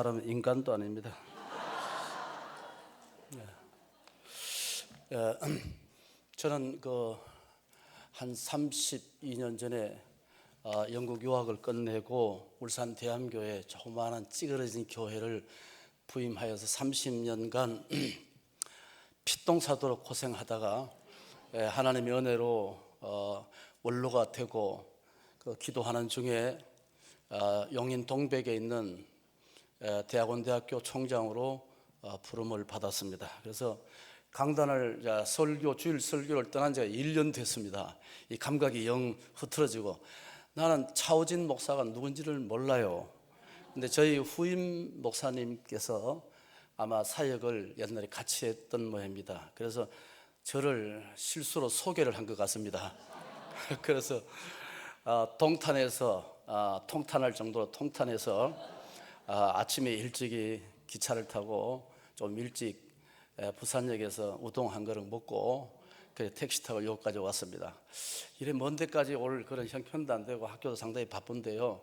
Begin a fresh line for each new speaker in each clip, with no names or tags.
사람은 인간도 아닙니다. 저는 한 32년 전에 영국 유학을 끝내고 울산 대암교회 조그마한 찌그러진 교회를 부임하여서 30년간 핏똥사도록 고생하다가 하나님의 은혜로 원로가 되고 기도하는 중에 용인 동백에 있는 대학원대학교 총장으로 부름을 받았습니다. 그래서 강단을 주일 설교를 떠난 지가 1년 됐습니다. 이 감각이 영 흐트러지고 나는 차오진 목사가 누군지를 몰라요. 근데 저희 후임 목사님께서 아마 사역을 옛날에 같이 했던 모양입니다. 그래서 저를 실수로 소개를 한 것 같습니다. 그래서 통탄할 정도로 통탄해서 아침에 일찍이 기차를 타고 좀 일찍 부산역에서 우동 한 그릇 먹고 택시 타고 여기까지 왔습니다. 이래 먼 데까지 올 그런 형편도 안 되고 학교도 상당히 바쁜데요.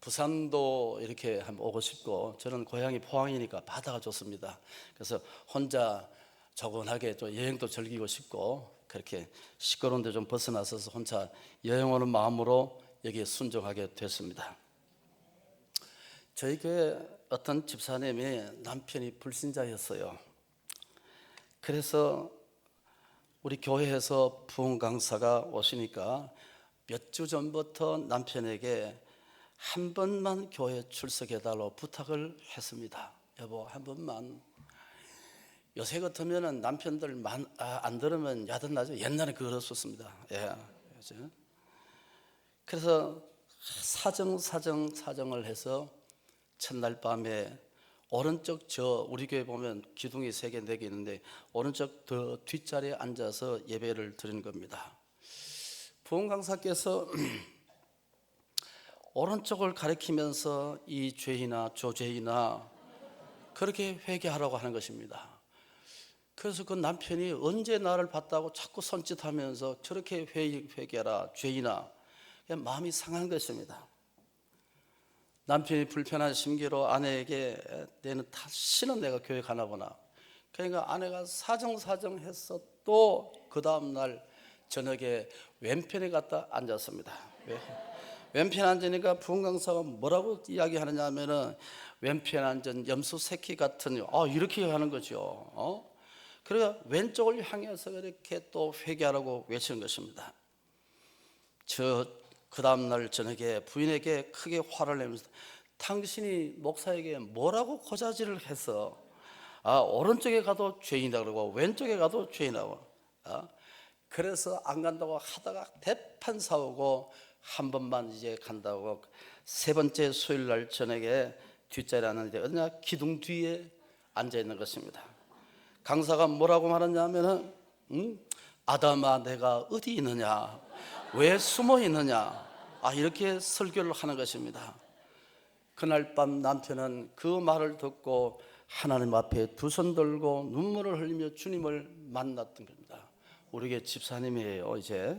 부산도 이렇게 한번 오고 싶고 저는 고향이 포항이니까 바다가 좋습니다. 그래서 혼자 조근하게 또 여행도 즐기고 싶고 그렇게 시끄러운 데 좀 벗어나서 혼자 여행 오는 마음으로 여기에 순종하게 됐습니다. 저희 교회 어떤 집사님이 남편이 불신자였어요. 그래서 우리 교회에서 부흥 강사가 오시니까 몇 주 전부터 남편에게 한 번만 교회 출석해달라고 부탁을 했습니다. 여보, 한 번만. 요새 같으면 남편들 안 들으면 야단나죠. 옛날에 그랬었습니다. 그래서 사정을 해서 첫날 밤에 오른쪽 우리 교회 보면 기둥이 3개, 4개 있는데 오른쪽 더 뒷자리에 앉아서 예배를 드리는 겁니다. 부흥 강사께서 오른쪽을 가리키면서 이 죄이나 저 죄이나 그렇게 회개하라고 하는 것입니다. 그래서 그 남편이 언제 나를 봤다고 자꾸 손짓하면서 저렇게 회개하라 죄이나 마음이 상한 것입니다. 남편이 불편한 심기로 아내에게 내는 다시는 내가 교회 가나 보나. 그러니까 아내가 사정해서 또 그 다음날 저녁에 왼편에 갔다 앉았습니다. 왼편에 앉으니까 부흥 강사가 뭐라고 이야기하느냐 하면은 왼편에 앉은 염소 새끼 같은 이렇게 하는 거죠. 그러니까 왼쪽을 향해서 이렇게 또 회개하라고 외치는 것입니다. 그 다음날 저녁에 부인에게 크게 화를 내면서 당신이 목사에게 뭐라고 고자질을 해서 오른쪽에 가도 죄인이다 그러고 왼쪽에 가도 죄인이라고 그래서 안 간다고 하다가 대판 싸우고 한 번만 이제 간다고 3번째 수요일날 저녁에 뒷자리에 앉는데 어디냐 기둥 뒤에 앉아있는 것입니다. 강사가 뭐라고 말하냐면은 아담아 내가 어디 있느냐 왜 숨어 있느냐 이렇게 설교를 하는 것입니다. 그날 밤 남편은 그 말을 듣고 하나님 앞에 두 손 들고 눈물을 흘리며 주님을 만났던 겁니다. 우리 교회 집사님이에요. 이제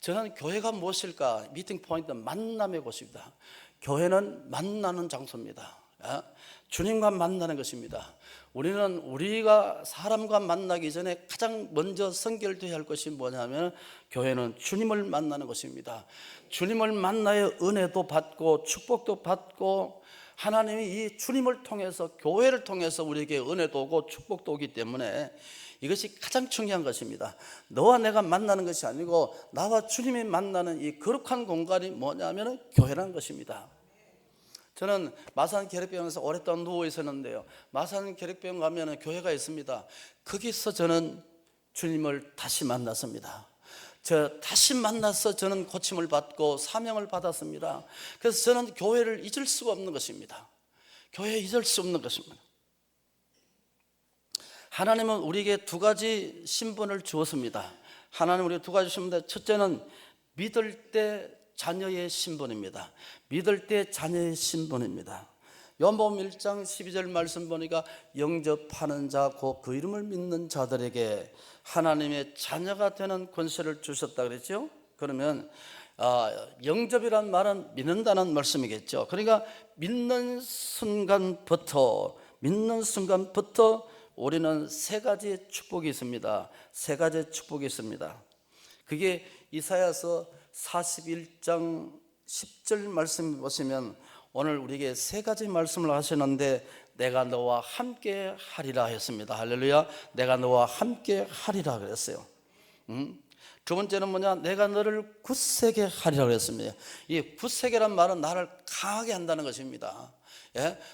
저는 교회가 무엇일까? 미팅 포인트 만남의 곳입니다. 교회는 만나는 장소입니다. 주님과 만나는 것입니다. 우리가 사람과 만나기 전에 가장 먼저 선결되어야 할 것이 뭐냐면 교회는 주님을 만나는 것입니다. 주님을 만나야 은혜도 받고 축복도 받고 하나님이 이 주님을 통해서 교회를 통해서 우리에게 은혜도 오고 축복도 오기 때문에 이것이 가장 중요한 것입니다. 너와 내가 만나는 것이 아니고 나와 주님이 만나는 이 거룩한 공간이 뭐냐면 교회라는 것입니다. 저는 마산 계력병원에서 오랫동안 누워 있었는데요. 마산 계력병원 가면 교회가 있습니다. 거기서 저는 주님을 다시 만났습니다. 다시 만나서 저는 고침을 받고 사명을 받았습니다. 그래서 저는 교회를 잊을 수가 없는 것입니다. 교회 잊을 수 없는 것입니다. 하나님은 우리에게 2가지 신분을 주었습니다. 하나님은 우리에게 2가지 신분인데 첫째는 믿을 때 자녀의 신분입니다. 믿을 때 자녀의 신분입니다. 요한복음 1장 12절 말씀 보니까 영접하는 자 곧 그 이름을 믿는 자들에게 하나님의 자녀가 되는 권세를 주셨다 그랬죠. 그러면 영접이란 말은 믿는다는 말씀이겠죠. 그러니까 믿는 순간부터 우리는 세 가지 축복이 있습니다. 세 가지 축복이 있습니다. 그게 이사야서 41장 10절 말씀 보시면 오늘 우리에게 세 가지 말씀을 하시는데 내가 너와 함께 하리라 했습니다. 할렐루야. 내가 너와 함께 하리라 그랬어요. 두 번째는 뭐냐? 내가 너를 굳세게 하리라 그랬습니다. 이 굳세게란 말은 나를 강하게 한다는 것입니다.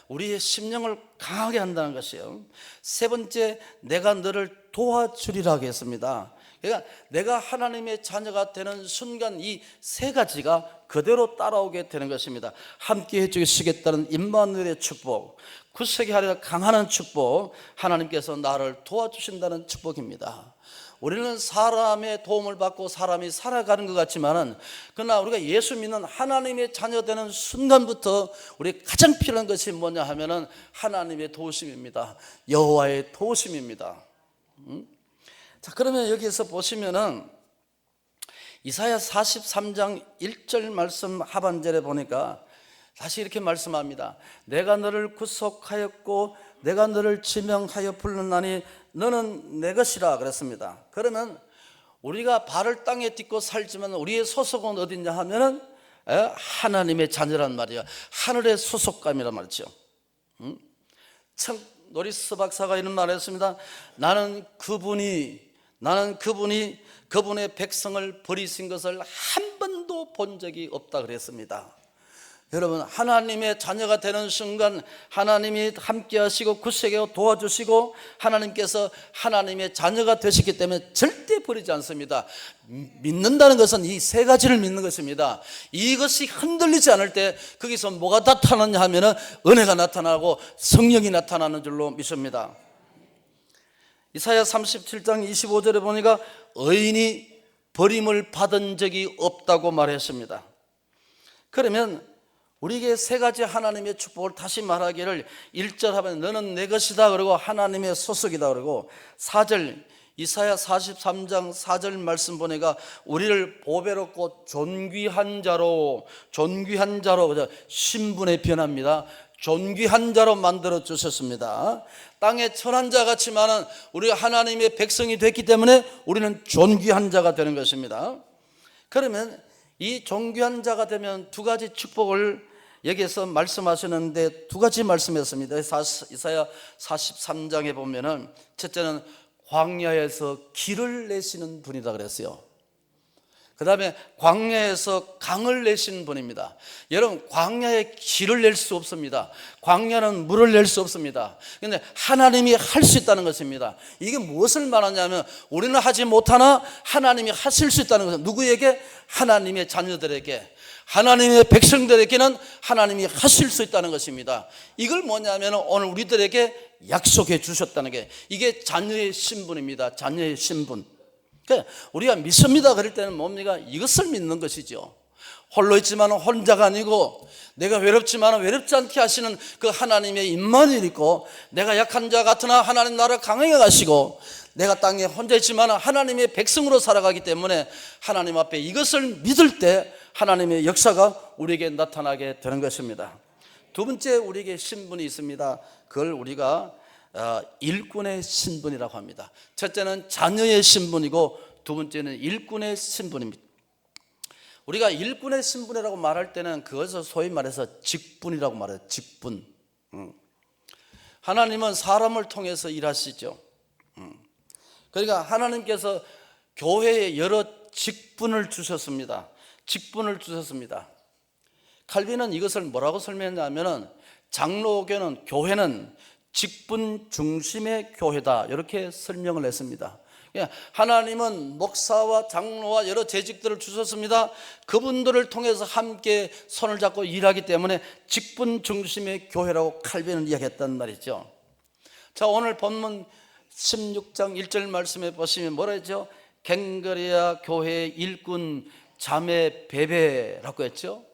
우리의 심령을 강하게 한다는 것이에요. 세 번째, 내가 너를 도와주리라 했습니다. 그러니까 내가 하나님의 자녀가 되는 순간 이 세 가지가 그대로 따라오게 되는 것입니다. 함께 해주시겠다는 임마누엘의 축복, 굳세게 하리라 강하는 축복, 하나님께서 나를 도와주신다는 축복입니다. 우리는 사람의 도움을 받고 사람이 살아가는 것 같지만은 그러나 우리가 예수 믿는 하나님의 자녀 되는 순간부터 우리 가장 필요한 것이 뭐냐 하면은 하나님의 도우심입니다. 여호와의 도우심입니다. 자, 그러면 여기에서 보시면은 이사야 43장 1절 말씀 하반절에 보니까 다시 이렇게 말씀합니다. 내가 너를 구속하였고 내가 너를 지명하여 불렀나니 너는 내 것이라 그랬습니다. 그러면 우리가 발을 땅에 딛고 살지만 우리의 소속은 어디냐 하면은 하나님의 자녀란 말이야. 하늘의 소속감이란 말이죠. 참 노리스 박사가 이런 말을 했습니다. 나는 그분의 백성을 버리신 것을 한 번도 본 적이 없다 그랬습니다. 여러분, 하나님의 자녀가 되는 순간 하나님이 함께 하시고 굳세게 도와주시고 하나님께서 하나님의 자녀가 되시기 때문에 절대 버리지 않습니다. 믿는다는 것은 이 세 가지를 믿는 것입니다. 이것이 흔들리지 않을 때 거기서 뭐가 나타나냐 하면은 은혜가 나타나고 성령이 나타나는 줄로 믿습니다. 이사야 37장 25절에 보니까 의인이 버림을 받은 적이 없다고 말했습니다. 그러면 우리에게 세 가지 하나님의 축복을 다시 말하기를 1절 하면 너는 내 것이다 그러고 하나님의 소속이다 그러고 4절 이사야 43장 4절 말씀 보니까 우리를 보배롭고 존귀한 자로 신분의 변화입니다. 존귀한 자로 만들어 주셨습니다. 땅의 천한 자 같지만은 우리가 하나님의 백성이 됐기 때문에 우리는 존귀한 자가 되는 것입니다. 그러면 이 존귀한 자가 되면 두 가지 축복을 여기에서 말씀하시는데 두 가지 말씀했습니다. 이사야 43장에 보면은 첫째는 광야에서 길을 내시는 분이다 그랬어요. 그 다음에 광야에서 강을 내시는 분입니다. 여러분, 광야에 길을 낼 수 없습니다. 광야는 물을 낼 수 없습니다. 그런데 하나님이 할 수 있다는 것입니다. 이게 무엇을 말하냐면 우리는 하지 못하나 하나님이 하실 수 있다는 것은 누구에게? 하나님의 자녀들에게, 하나님의 백성들에게는 하나님이 하실 수 있다는 것입니다. 이걸 뭐냐면 오늘 우리들에게 약속해 주셨다는 게 이게 자녀의 신분입니다. 자녀의 신분. 그러니까 우리가 믿습니다 그럴 때는 뭡니까? 이것을 믿는 것이죠. 홀로 있지만 혼자가 아니고 내가 외롭지만 외롭지 않게 하시는 그 하나님의 임마누엘이 있고 내가 약한 자 같으나 하나님 나를 강하게 하시고 내가 땅에 혼자 있지만 하나님의 백성으로 살아가기 때문에 하나님 앞에 이것을 믿을 때 하나님의 역사가 우리에게 나타나게 되는 것입니다. 두 번째 우리에게 신분이 있습니다. 그걸 우리가 일꾼의 신분이라고 합니다. 첫째는 자녀의 신분이고 두 번째는 일꾼의 신분입니다. 우리가 일꾼의 신분이라고 말할 때는 그것을 소위 말해서 직분이라고 말해요. 직분. 하나님은 사람을 통해서 일하시죠. 그러니까 하나님께서 교회에 여러 직분을 주셨습니다. 직분을 주셨습니다. 칼빈은 이것을 뭐라고 설명했냐면은 장로교는 교회는 직분 중심의 교회다 이렇게 설명을 했습니다. 하나님은 목사와 장로와 여러 재직들을 주셨습니다. 그분들을 통해서 함께 손을 잡고 일하기 때문에 직분 중심의 교회라고 칼빈은 이야기했단 말이죠. 자, 오늘 본문 16장 1절 말씀에 보시면 뭐라 했죠? 갱거리아 교회의 일꾼 자매 베베라고 했죠.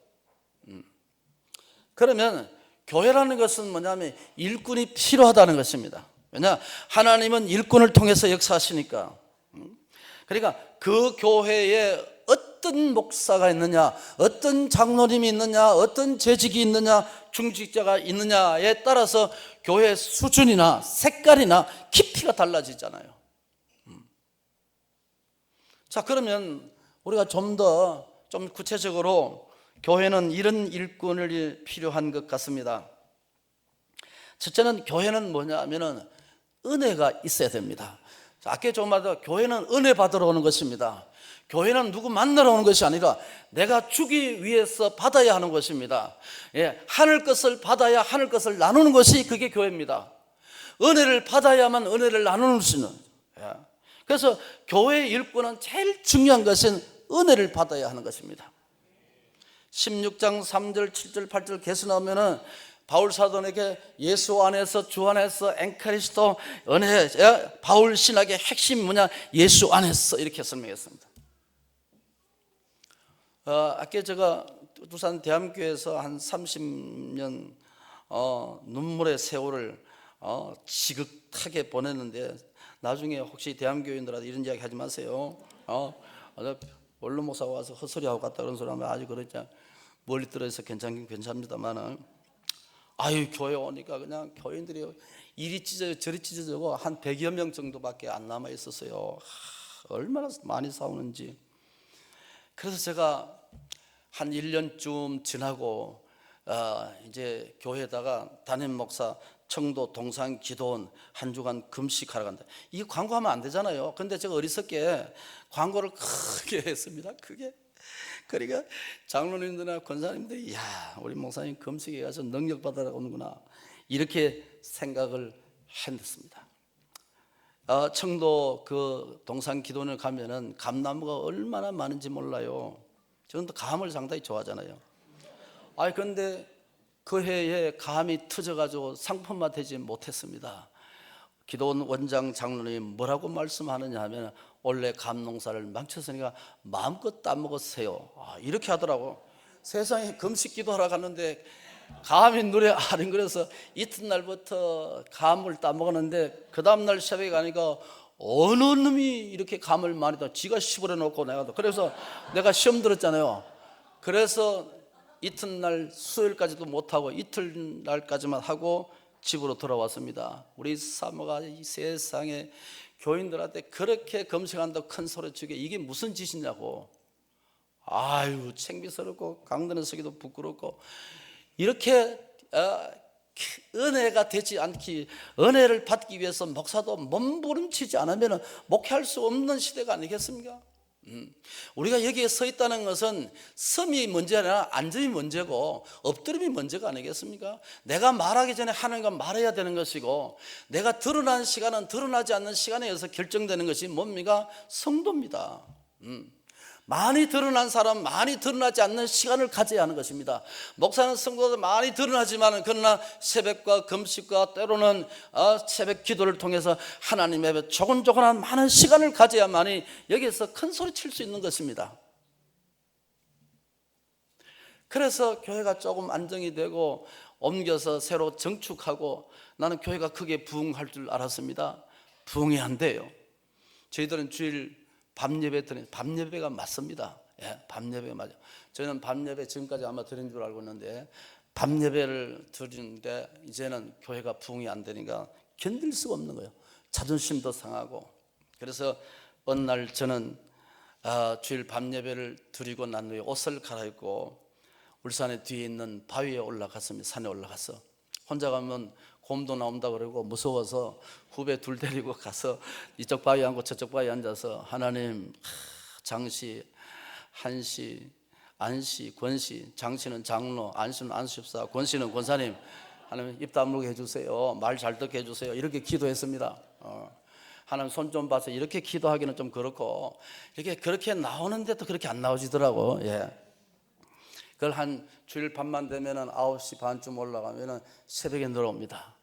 그러면 교회라는 것은 뭐냐면 일꾼이 필요하다는 것입니다. 왜냐? 하나님은 일꾼을 통해서 역사하시니까. 그러니까 그 교회에 어떤 목사가 있느냐, 어떤 장로님이 있느냐, 어떤 재직이 있느냐, 중직자가 있느냐에 따라서 교회 수준이나 색깔이나 깊이가 달라지잖아요. 자, 그러면 우리가 좀 구체적으로 교회는 이런 일꾼이 필요한 것 같습니다. 첫째는 교회는 뭐냐 하면은 은혜가 있어야 됩니다. 아까 조금 말했다, 교회는 은혜 받으러 오는 것입니다. 교회는 누구 만나러 오는 것이 아니라 내가 주기 위해서 받아야 하는 것입니다. 하늘 것을 받아야 하늘 것을 나누는 것이 그게 교회입니다. 은혜를 받아야만 은혜를 나누는 수 있는. 그래서 교회의 일꾼은 제일 중요한 것은 은혜를 받아야 하는 것입니다. 16장 3절 7절 8절 계속 나오면은 바울 사도에게 예수 안에서 주 안에서 엔카리스토 은혜, 바울 신학의 핵심이 뭐냐? 예수 안에서 이렇게 설명했습니다. 아까 제가 두산 대함교회에서 한 30년 눈물의 세월을 지긋하게 보냈는데, 나중에 혹시 대함교인들한테 이런 이야기 하지 마세요. 원로 목사가 와서 헛소리하고 갔다 그런 소리 하면 아주 그러지, 멀리 떨어져서 괜찮긴 괜찮습니다만은, 교회 오니까 그냥 교인들이 이리 찢어져 저리 찢어지고 한 100여 명 정도밖에 안 남아 있었어요. 얼마나 많이 싸우는지. 그래서 제가 한 1년쯤 지나고 이제 교회에다가 담임 목사 청도 동산 기도원 한 주간 금식하러 간다. 이거 광고하면 안 되잖아요. 근데 제가 어리석게 광고를 크게 했습니다. 크게. 그러니까 장로님들이나 권사님들이, 야, 우리 목사님 금식에 가서 능력 받으러 오는구나, 이렇게 생각을 했습니다. 청도 그 동산 기도원에 가면은 감나무가 얼마나 많은지 몰라요. 저는 또 감을 상당히 좋아하잖아요. 그런데 그 해에 감이 터져가지고 상품화 되지 못했습니다. 기도원 원장 장로님이 뭐라고 말씀하느냐 하면, 원래 감 농사를 망쳤으니까 마음껏 따먹으세요, 이렇게 하더라고. 세상에 금식 기도하러 갔는데 감이 눈에 아른거려서 이튿날부터 감을 따먹었는데, 그 다음날 새벽에 가니까 어느 놈이 이렇게 감을 많이 따, 지가 시부려 놓고 그래서 내가 시험 들었잖아요. 그래서 이튿날 수요일까지도 못하고 이틀날까지만 하고 집으로 돌아왔습니다. 우리 사모가 이 세상에 교인들한테 그렇게 금식한다고 큰 소리 치게, 이게 무슨 짓이냐고. 창피스럽고 강단에 서기도 부끄럽고, 이렇게 은혜가 되지 않기, 은혜를 받기 위해서 목사도 몸부림치지 않으면 목회할 수 없는 시대가 아니겠습니까? 우리가 여기에 서 있다는 것은 섬이 문제가 아니라 앉음이 문제고 엎드림이 문제가 아니겠습니까? 내가 말하기 전에 하나님과 말해야 되는 것이고, 내가 드러나는 시간은 드러나지 않는 시간에 의해서 결정되는 것이 뭡니까? 성도입니다. 많이 드러난 사람, 많이 드러나지 않는 시간을 가져야 하는 것입니다. 목사는 성도도 많이 드러나지만, 그러나 새벽과 금식과 때로는 새벽 기도를 통해서 하나님의 앞에 조곤조곤한 많은 시간을 가져야만이 여기에서 큰 소리 칠 수 있는 것입니다. 그래서 교회가 조금 안정이 되고 옮겨서 새로 정축하고, 나는 교회가 크게 부흥할 줄 알았습니다. 부흥이 안 돼요. 저희들은 주일 밤예배 드리는, 밤예배가 맞습니다. 밤예배가 맞아요. 저희는 밤예배 지금까지 아마 드린 줄 알고 있는데, 밤예배를 드리는데 이제는 교회가 부흥이 안 되니까 견딜 수가 없는 거예요. 자존심도 상하고. 그래서 어느 날 저는 주일 밤예배를 드리고 난 후에 옷을 갈아입고 울산의 뒤에 있는 바위에 올라갔습니다. 산에 올라가서 혼자 가면 곰도 나온다 그러고 무서워서 후배 둘 데리고 가서 이쪽 바위에 앉고 저쪽 바위에 앉아서, 하나님, 장씨, 한씨, 안씨, 권씨, 장씨는 장로, 안씨는 안수집사, 권씨는 권사님, 하나님 입 다물게 해주세요, 말 잘 듣게 해주세요, 이렇게 기도했습니다. 하나님 손 좀 봐서, 이렇게 기도하기는 좀 그렇고, 이렇게 그렇게 나오는데도 그렇게 안 나오지더라고. 그걸 한 주일 밤만 되면은 9시 반쯤 올라가면은 새벽에 들어옵니다.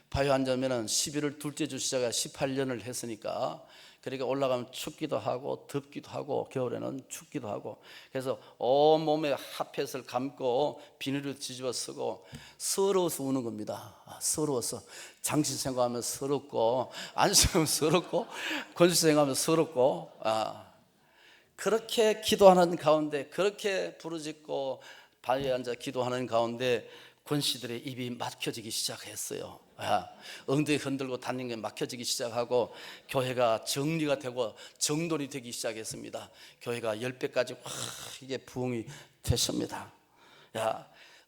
바위 앉으면은 11월 둘째 주 시작해 18년을 했으니까, 그러니까 올라가면 춥기도 하고 덥기도 하고 겨울에는 춥기도 하고, 그래서 온몸에 핫팻을 감고 비닐을 뒤집어 쓰고 서러워서 우는 겁니다. 서러워서. 장씨 생각하면 서럽고, 안씨 생각하면 서럽고, 권씨 생각하면 서럽고. 그렇게 기도하는 가운데, 그렇게 부르짖고 바위에 앉아 기도하는 가운데 권씨들의 입이 막혀지기 시작했어요. 엉덩이 흔들고 다니는 게 막혀지기 시작하고 교회가 정리가 되고 정돈이 되기 시작했습니다. 교회가 10배까지 이게 부흥이 됐습니다.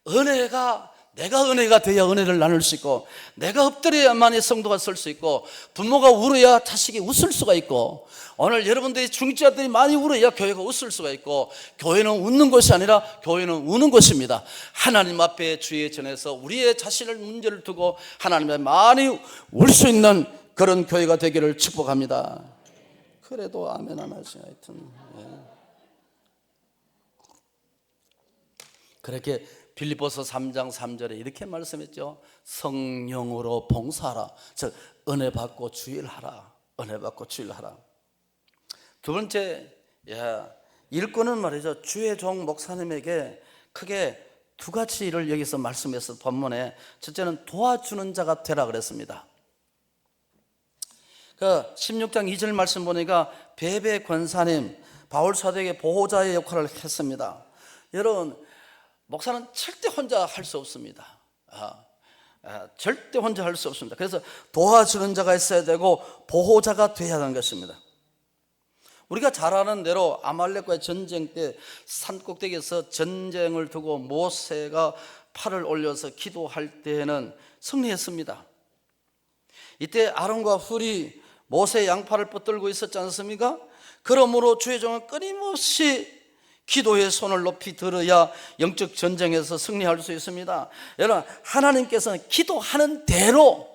은혜가, 내가 은혜가 돼야 은혜를 나눌 수 있고, 내가 엎드려야만이 성도가 설 수 있고, 부모가 울어야 자식이 웃을 수가 있고, 오늘 여러분들이 중직자들이 많이 울어야 교회가 웃을 수가 있고, 교회는 웃는 것이 아니라 교회는 우는 것입니다. 하나님 앞에 주의 전에서 우리의 자신을 문제를 두고 하나님에 많이 울 수 있는 그런 교회가 되기를 축복합니다. 그래도 아멘 안 하시. 하여튼 그렇게 빌립보서 3장 3절에 이렇게 말씀했죠. 성령으로 봉사하라. 즉 은혜 받고 주일하라. 은혜 받고 주일하라. 두 번째, 일꾼은 말이죠, 주의 종 목사님에게 크게 두 가지 일을 여기서 말씀해서 본문에, 첫째는 도와주는 자가 되라 그랬습니다. 그 16장 2절 말씀 보니까 베베 권사님, 바울 사도에게 보호자의 역할을 했습니다. 여러분, 목사는 절대 혼자 할 수 없습니다. 절대 혼자 할 수 없습니다. 그래서 도와주는 자가 있어야 되고 보호자가 되어야 하는 것입니다. 우리가 잘 아는 대로 아말렉과의 전쟁 때 산꼭대기에서 전쟁을 두고 모세가 팔을 올려서 기도할 때에는 승리했습니다. 이때 아론과 훌이 모세의 양팔을 붙들고 있었지 않습니까? 그러므로 주의 종은 끊임없이 기도의 손을 높이 들어야 영적 전쟁에서 승리할 수 있습니다. 여러분, 하나님께서는 기도하는 대로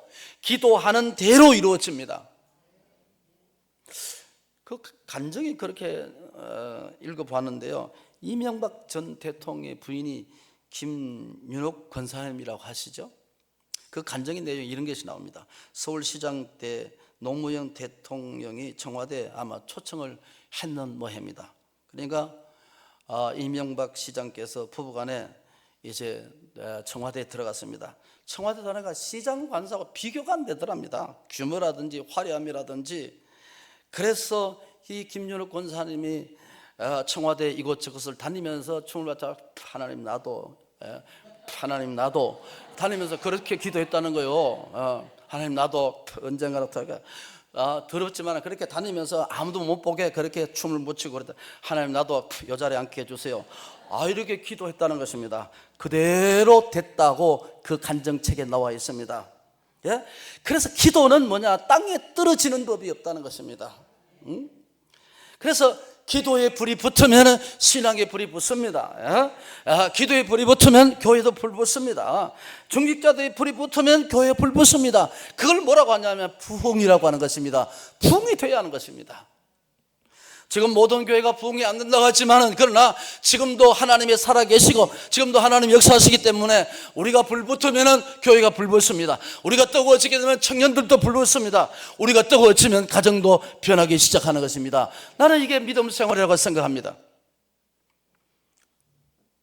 이루어집니다. 그 간증이 그렇게 읽어봤는데요, 이명박 전 대통령의 부인이 김윤옥 권사님이라고 하시죠. 그 간증의 내용이 이런 것이 나옵니다. 서울시장 때 노무현 대통령이 청와대 아마 초청을 했는 모양입니다. 그러니까 이명박 시장께서 부부간에 이제 청와대에 들어갔습니다. 청와대 들어가니까 시장 관사하고 비교가 안 되더랍니다. 규모라든지 화려함이라든지. 그래서 이 김윤옥 권사님이 청와대 이곳저곳을 다니면서 춤을 받자 하나님 나도 다니면서 그렇게 기도했다는 거예요. 하나님 나도 언젠가는 더럽지만 그렇게 다니면서 아무도 못 보게 그렇게 춤을 못 추고 그랬다. 하나님 나도 이 자리에 앉게 해주세요. 이렇게 기도했다는 것입니다. 그대로 됐다고 그 간증책에 나와 있습니다. 그래서 기도는 뭐냐, 땅에 떨어지는 법이 없다는 것입니다. 그래서 기도에 불이 붙으면 신앙에 불이 붙습니다. 기도에 불이 붙으면 교회도 불 붙습니다. 중직자들이 불이 붙으면 교회에 불 붙습니다. 그걸 뭐라고 하냐면 부흥이라고 하는 것입니다. 부흥이 돼야 하는 것입니다. 지금 모든 교회가 부흥이 안 된다고 하지만, 그러나 지금도 하나님이 살아계시고 지금도 하나님 역사하시기 때문에 우리가 불 붙으면 교회가 불 붙습니다. 우리가 뜨거워지게 되면 청년들도 불 붙습니다. 우리가 뜨거워지면 가정도 변하기 시작하는 것입니다. 나는 이게 믿음 생활이라고 생각합니다.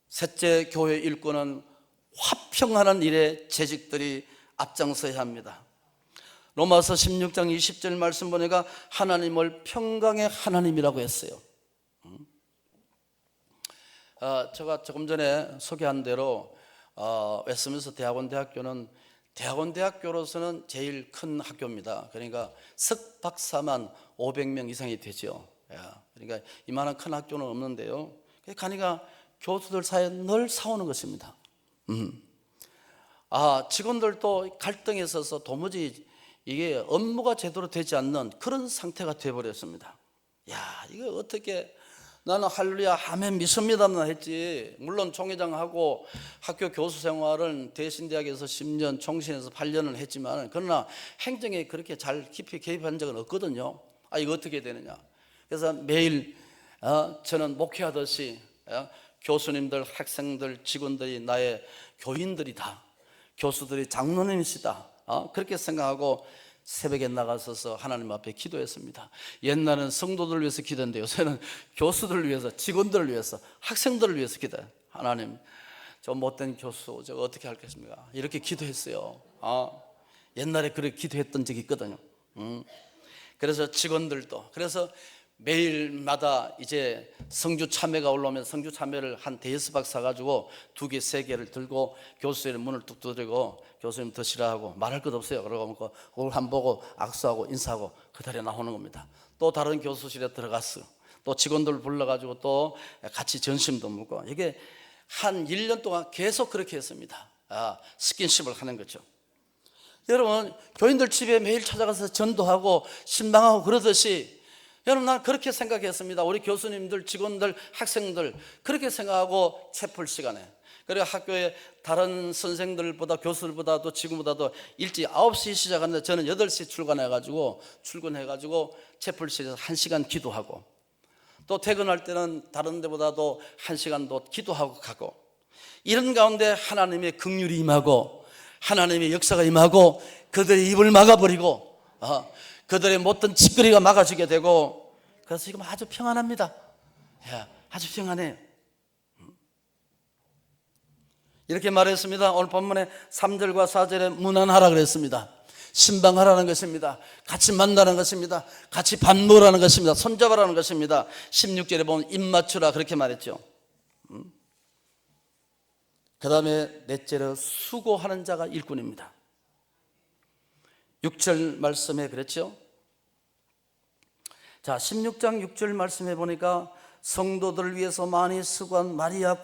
셋째, 교회 일꾼은 화평하는 일에 재직들이 앞장서야 합니다. 로마서 16장 20절 말씀 보니까 하나님을 평강의 하나님이라고 했어요. 제가 조금 전에 소개한 대로 웨스트민스터 대학원대학교는 대학원대학교로서는 제일 큰 학교입니다. 그러니까 석박사만 500명 이상이 되죠. 그러니까 이만한 큰 학교는 없는데요, 가니까 교수들 사이에 늘 싸우는 것입니다. 직원들도 갈등에 있어서 도무지 이게 업무가 제대로 되지 않는 그런 상태가 되어버렸습니다. 이거 어떻게, 나는 할렐루야 아멘 믿습니다만 했지, 물론 총회장하고 학교 교수 생활은 대신대학에서 10년, 총신에서 8년을 했지만, 그러나 행정에 그렇게 잘 깊이 개입한 적은 없거든요. 이거 어떻게 되느냐. 그래서 매일 저는 목회하듯이 교수님들, 학생들, 직원들이 나의 교인들이다, 교수들이 장로님이시다, 그렇게 생각하고 새벽에 나가서서 하나님 앞에 기도했습니다. 옛날은 성도들을 위해서 기도했는데 요새는 교수들을 위해서, 직원들을 위해서, 학생들을 위해서 기도해요. 하나님, 저 못된 교수 저거 어떻게 하겠습니까? 이렇게 기도했어요. 옛날에 그렇게 기도했던 적이 있거든요. 그래서 직원들도, 그래서 매일마다 이제 성주 참외가 올라오면 성주 참외를 한 대여섯 박 사가지고 2개, 3개를 들고 교수의 문을 뚝 두드리고 교수님 드시라고 말할 것 없어요. 그러고 그걸 한 보고 악수하고 인사하고 그 자리에 나오는 겁니다. 또 다른 교수실에 들어갔어. 또 직원들 불러가지고 또 같이 점심도 먹고 이게 한 1년 동안 계속 그렇게 했습니다. 스킨십을 하는 거죠. 여러분 교인들 집에 매일 찾아가서 전도하고 신방하고 그러듯이 여러분 난 그렇게 생각했습니다. 우리 교수님들, 직원들, 학생들 그렇게 생각하고 채플 시간에 그리고 학교에 다른 선생들보다 교수들보다도 지금보다도 일찍 9시 시작하는데 저는 8시 출근해가지고 채플 시간에서 1시간 기도하고 또 퇴근할 때는 다른 데보다도 1시간 더 기도하고 가고 이런 가운데 하나님의 긍휼이 임하고 하나님의 역사가 임하고 그들의 입을 막아버리고 그들의 못된 짓거리가 막아지게 되고 그래서 지금 아주 평안합니다. 아주 평안해요. 이렇게 말했습니다. 오늘 본문에 3절과 4절에 문안하라 그랬습니다. 신방하라는 것입니다. 같이 만나는 것입니다. 같이 밥 먹으라는 것입니다. 손잡으라는 것입니다. 16절에 보면 입 맞추라 그렇게 말했죠. 그 다음에 넷째로 수고하는 자가 일꾼입니다. 6절 말씀에 그랬죠. 자, 16장 6절 말씀해 보니까 성도들을 위해서 많이 수고한 마리아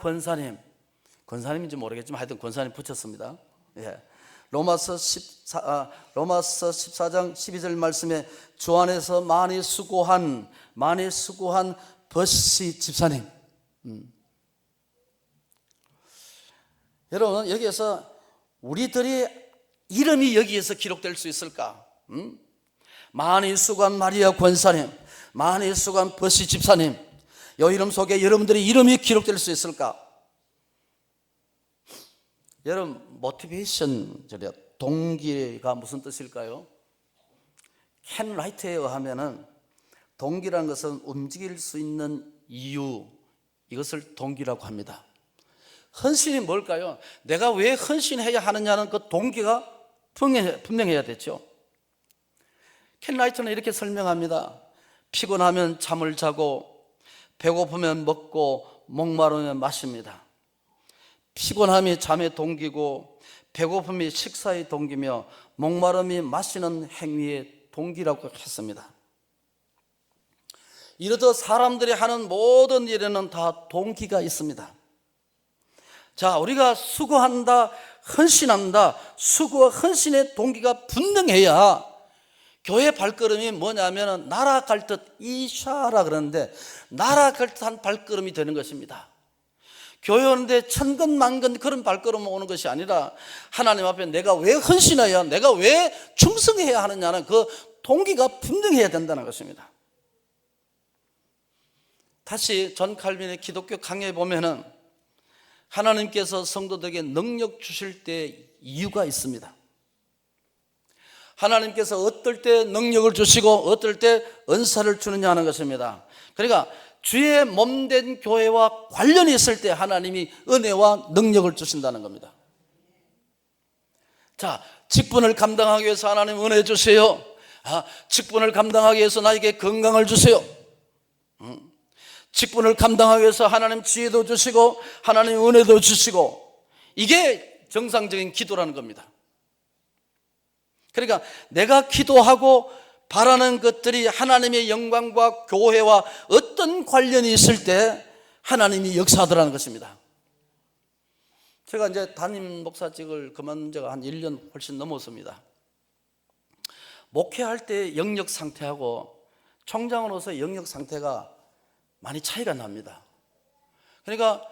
권사님인지 모르겠지만 하여튼 권사님 붙였습니다. 로마서 14장 12절 말씀에 주 안에서 많이 수고한 버시 집사님. 여러분 여기에서 우리들이 이름이 여기에서 기록될 수 있을까? 많이 수고한 마리아 권사님, 많이 수고한 버시 집사님, 이 이름 속에 여러분들의 이름이 기록될 수 있을까? 여러분 모티베이션, 동기가 무슨 뜻일까요? 켄 라이트에 의하면은 동기라는 것은 움직일 수 있는 이유, 이것을 동기라고 합니다. 헌신이 뭘까요? 내가 왜 헌신해야 하느냐는 그 동기가 분명해야 되죠. 켄 라이트는 이렇게 설명합니다. 피곤하면 잠을 자고 배고프면 먹고 목마르면 마십니다. 피곤함이 잠의 동기고 배고픔이 식사의 동기며 목마름이 마시는 행위의 동기라고 했습니다. 이러듯 사람들이 하는 모든 일에는 다 동기가 있습니다. 자, 우리가 수고한다, 헌신한다, 수고와 헌신의 동기가 분명해야 교회 발걸음이 뭐냐면 나락갈 듯 이샤라 그러는데 나락갈 듯한 발걸음이 되는 것입니다. 교회 오는데 천근만근 그런 발걸음 오는 것이 아니라 하나님 앞에 내가 왜 헌신해야, 내가 왜 충성해야 하느냐는 그 동기가 분명해야 된다는 것입니다. 다시 존 칼빈의 기독교 강해에 보면은 하나님께서 성도들에게 능력 주실 때 이유가 있습니다. 하나님께서 어떨 때 능력을 주시고 어떨 때 은사를 주느냐 하는 것입니다. 그러니까 주의 몸된 교회와 관련이 있을 때 하나님이 은혜와 능력을 주신다는 겁니다. 자, 직분을 감당하기 위해서 하나님 은혜 주세요. 직분을 감당하기 위해서 나에게 건강을 주세요. 직분을 감당하기 위해서 하나님 지혜도 주시고 하나님 은혜도 주시고, 이게 정상적인 기도라는 겁니다. 그러니까 내가 기도하고 바라는 것들이 하나님의 영광과 교회와 어떤 관련이 있을 때 하나님이 역사하더라는 것입니다. 제가 이제 담임 목사직을 그만둔 지가 한 1년 훨씬 넘었습니다. 목회할 때 영역 상태하고 총장으로서 영역 상태가 많이 차이가 납니다. 그러니까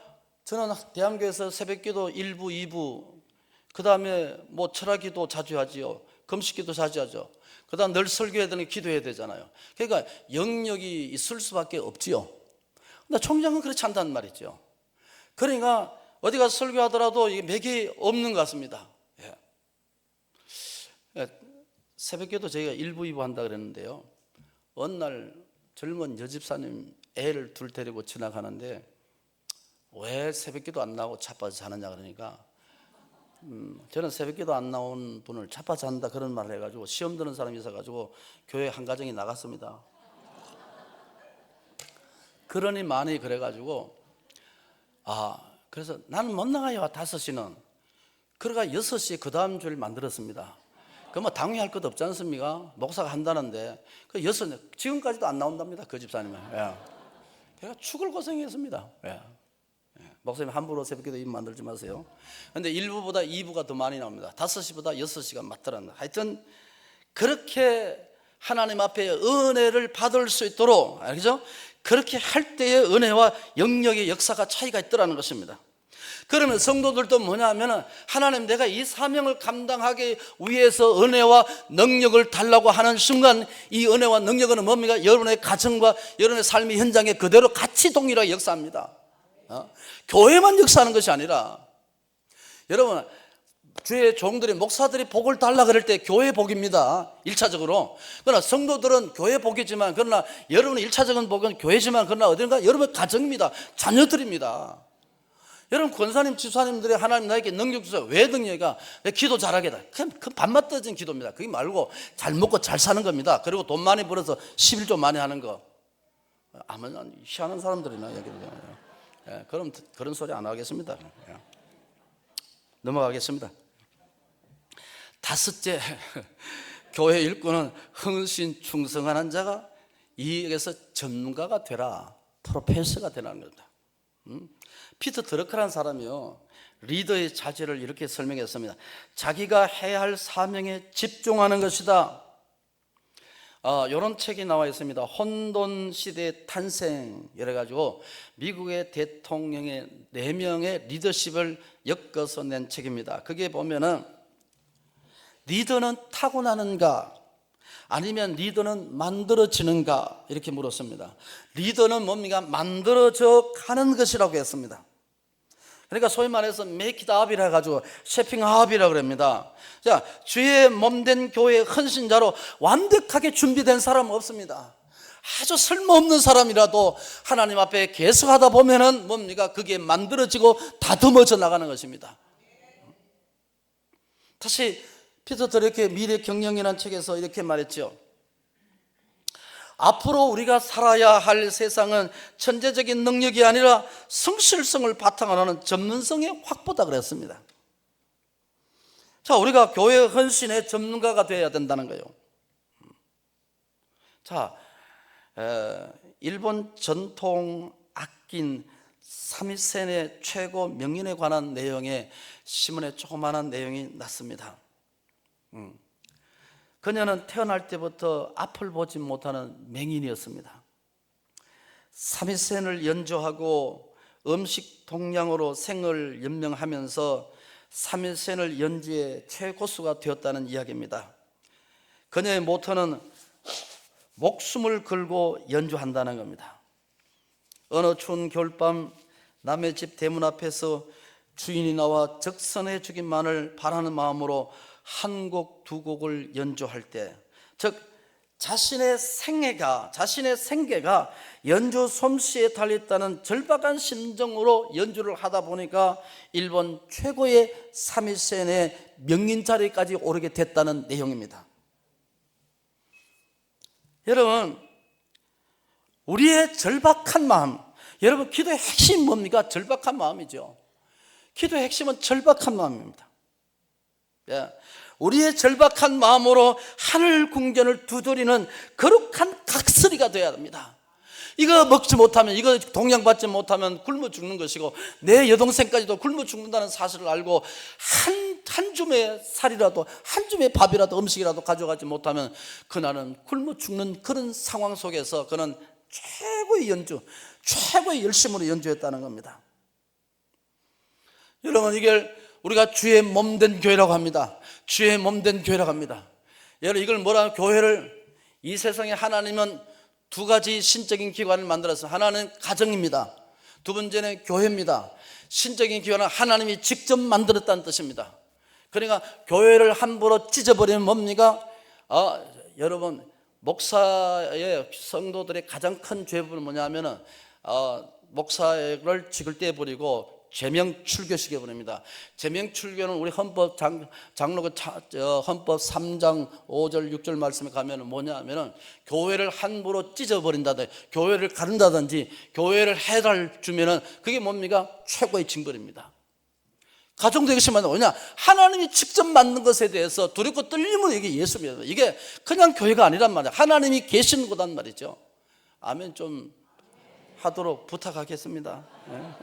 저는 대한교회에서 새벽기도 1부, 2부, 그 다음에 뭐 철학기도 자주 하지요. 금식기도 자주 하죠. 그 다음 늘 설교해야 되는 기도해야 되잖아요. 그러니까 영역이 있을 수밖에 없지요. 근데 총장은 그렇지 않다는 말이죠. 그러니까 어디 가서 설교하더라도 이게 맥이 없는 것 같습니다. 새벽기도 저희가 1부, 2부 한다 그랬는데요. 어느 날 젊은 여집사님 애를 둘 데리고 지나가는데 왜 새벽기도 안 나오고 자빠져 자느냐 그러니까 저는 새벽기도 안 나온 분을 자빠져 잔다 그런 말을 해가지고 시험 드는 사람이 있어가지고 교회 한 가정이 나갔습니다. 그러니 많이 그래가지고 그래서 나는 못 나가요 5시는. 그러가 6시에 그 다음 주를 만들었습니다. 그 뭐 당연히 할 것도 없지 않습니까? 목사가 한다는데 그 6시 지금까지도 안 나온답니다 그 집사님은. 제가 죽을 고생했습니다. 목사님 함부로 새벽기도 입 만들지 마세요. 근데 1부보다 2부가 더 많이 나옵니다. 5시보다 6시가 맞더랍니다. 하여튼 그렇게 하나님 앞에 은혜를 받을 수 있도록, 알죠? 그렇게 할 때의 은혜와 영역의 역사가 차이가 있더라는 것입니다. 그러면 성도들도 뭐냐 하면 하나님 내가 이 사명을 감당하기 위해서 은혜와 능력을 달라고 하는 순간 이 은혜와 능력은 뭡니까? 여러분의 가정과 여러분의 삶의 현장에 그대로 같이 동일하게 역사합니다. 교회만 역사하는 것이 아니라, 여러분 주의 종들이 목사들이 복을 달라 그럴 때 교회 복입니다 1차적으로. 그러나 성도들은 교회 복이지만, 그러나 여러분의 1차적인 복은 교회지만, 그러나 어딘가 여러분의 가정입니다. 자녀들입니다. 여러분 권사님 집사님들이 하나님 나에게 능력 주세요. 왜 능력이가? 기도 잘하게다. 그 밥맛 떨어진 기도입니다. 그게 말고 잘 먹고 잘 사는 겁니다. 그리고 돈 많이 벌어서 11조 많이 하는 거. 아마 희한한 사람들이나 얘기를. 그럼 그런 소리 안 하겠습니다. 넘어가겠습니다. 5째, 교회 일꾼은 헌신 충성하는 자가 이에게서 전문가가 되라, 프로페서가 되라는 겁니다. 피터 드러커라는 사람이요, 리더의 자질을 이렇게 설명했습니다. 자기가 해야 할 사명에 집중하는 것이다. 이런 책이 나와 있습니다. 혼돈 시대의 탄생, 이래가지고 미국의 대통령의 4명의 리더십을 엮어서 낸 책입니다. 그게 보면은 리더는 타고나는가 아니면 리더는 만들어지는가 이렇게 물었습니다. 리더는 뭡니까? 만들어져 가는 것이라고 했습니다. 그러니까 소위 말해서 make it up이라 해가지고 셰핑 up이라고 그럽니다. 자, 주의 몸된 교회의 헌신자로 완벽하게 준비된 사람은 없습니다. 아주 쓸모없는 사람이라도 하나님 앞에 계속하다 보면은 뭡니까? 그게 만들어지고 다듬어져 나가는 것입니다. 다시 피터 드러커의 미래 경영이라는 책에서 이렇게 말했죠. 앞으로 우리가 살아야 할 세상은 천재적인 능력이 아니라 성실성을 바탕으로 하는 전문성의 확보다 그랬습니다. 자, 우리가 교회 헌신의 전문가가 되어야 된다는 거예요. 자, 일본 전통 악기인 사미센의 최고 명인에 관한 내용의 신문에 조그마한 내용이 났습니다. 그녀는 태어날 때부터 앞을 보지 못하는 맹인이었습니다. 사미센을 연주하고 음식 동량으로 생을 연명하면서 사미센을 연주의 최고수가 되었다는 이야기입니다. 그녀의 모토는 목숨을 걸고 연주한다는 겁니다. 어느 추운 겨울밤 남의 집 대문 앞에서 주인이 나와 적선해 주기만을 바라는 마음으로 한 곡, 두 곡을 연주할 때, 즉 자신의 생애가 연주 솜씨에 달렸다는 절박한 심정으로 연주를 하다 보니까 일본 최고의 사미센의 명인 자리까지 오르게 됐다는 내용입니다. 여러분, 우리의 절박한 마음, 여러분 기도의 핵심이 뭡니까? 절박한 마음이죠. 기도의 핵심은 절박한 마음입니다. 우리의 절박한 마음으로 하늘 궁전을 두드리는 거룩한 각설이가 되어야 합니다. 이거 먹지 못하면, 이거 동양받지 못하면 굶어 죽는 것이고, 내 여동생까지도 굶어 죽는다는 사실을 알고 한 줌의 살이라도, 한 줌의 밥이라도, 음식이라도 가져가지 못하면 그날은 굶어 죽는 그런 상황 속에서 그는 최고의 연주, 최고의 열심으로 연주했다는 겁니다. 여러분, 이걸 우리가 주의 몸된 교회라고 합니다. 주의 몸된 교회라고 합니다. 여러분, 이걸 뭐라, 교회를, 이 세상에 하나님은 두 가지 신적인 기관을 만들어서, 하나는 가정입니다. 두 번째는 교회입니다. 신적인 기관은 하나님이 직접 만들었다는 뜻입니다. 그러니까 교회를 함부로 찢어버리면 뭡니까? 여러분, 목사의 성도들의 가장 큰 죄는 뭐냐면은 목사를 지글 떼버리고 제명출교시켜 보냅니다. 제명출교는 우리 헌법 장로교 헌법 3장 5절 6절 말씀에 가면 뭐냐 하면은 교회를 함부로 찢어버린다든지 교회를 가른다든지 교회를 해달 주면은 그게 뭡니까? 최고의 징벌입니다. 가정도 이것이 뭐냐? 하나님이 직접 만든 것에 대해서 두렵고 떨림으로 이게 예수입니다. 이게 그냥 교회가 아니란 말이야. 하나님이 계시는 곳단 말이죠. 아멘 좀 하도록 부탁하겠습니다. 네.